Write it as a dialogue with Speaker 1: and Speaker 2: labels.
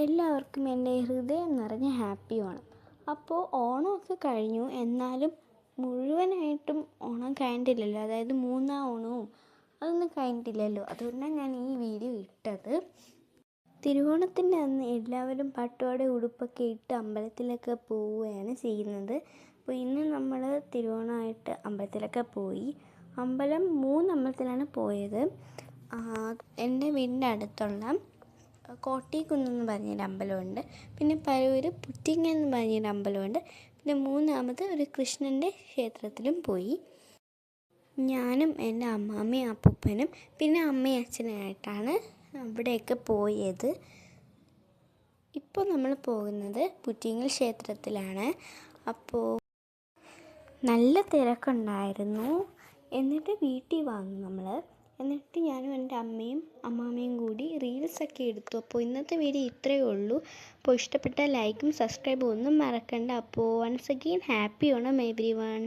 Speaker 1: എല്ലാവർക്കും എൻ്റെ ഹൃദയം നിറഞ്ഞ ഹാപ്പി ഓണം. അപ്പോൾ ഓണമൊക്കെ കഴിഞ്ഞു, എന്നാലും മുഴുവനായിട്ടും ഓണം കഴിഞ്ഞിട്ടില്ലല്ലോ. അതായത് മൂന്നാം ഓണവും അതൊന്നും കഴിഞ്ഞിട്ടില്ലല്ലോ. അതുകൊണ്ടാണ് ഞാൻ ഈ വീഡിയോ ഇട്ടത്. തിരുവോണത്തിൻ്റെ അന്ന് എല്ലാവരും പട്ടുപാവാട ഉടുപ്പൊക്കെ ഇട്ട് അമ്പലത്തിലൊക്കെ പോവുകയാണ് ചെയ്യുന്നത്. അപ്പോൾ ഇന്ന് നമ്മൾ തിരുവോണമായിട്ട് അമ്പലത്തിലൊക്കെ പോയി. അമ്പലം 3 അമ്പലത്തിലാണ് പോയത്. എൻ്റെ വീടിൻ്റെ അടുത്തുള്ള കോട്ടിക്കുന്നെന്ന് പറഞ്ഞൊരു അമ്പലമുണ്ട്, പിന്നെ പരവൂര് പുറ്റിങ്ങ എന്ന് പറഞ്ഞൊരു അമ്പലമുണ്ട്, പിന്നെ 3ാമത് ഒരു കൃഷ്ണൻ്റെ ക്ഷേത്രത്തിലും പോയി. ഞാനും എൻ്റെ അമ്മാമ്മയും അപ്പൂപ്പനും പിന്നെ അമ്മയും അച്ഛനായിട്ടാണ് അവിടെയൊക്കെ പോയത്. ഇപ്പോൾ നമ്മൾ പോകുന്നത് പുറ്റിങ്ങൽ ക്ഷേത്രത്തിലാണ്. അപ്പോൾ നല്ല തിരക്കുണ്ടായിരുന്നു. എന്നിട്ട് വീട്ടിൽ വന്നു നമ്മൾ. എന്നിട്ട് ഞാനും എൻ്റെ അമ്മയും അമ്മാമ്മയും കൂടി റീൽസൊക്കെ എടുത്തു. അപ്പോൾ ഇന്നത്തെ വീഡിയോ ഇത്രയേ ഉള്ളൂ. അപ്പോൾ ഇഷ്ടപ്പെട്ട ലൈക്കും സബ്സ്ക്രൈബും ഒന്നും മറക്കണ്ട. അപ്പോൾ once again happy Onam everyone.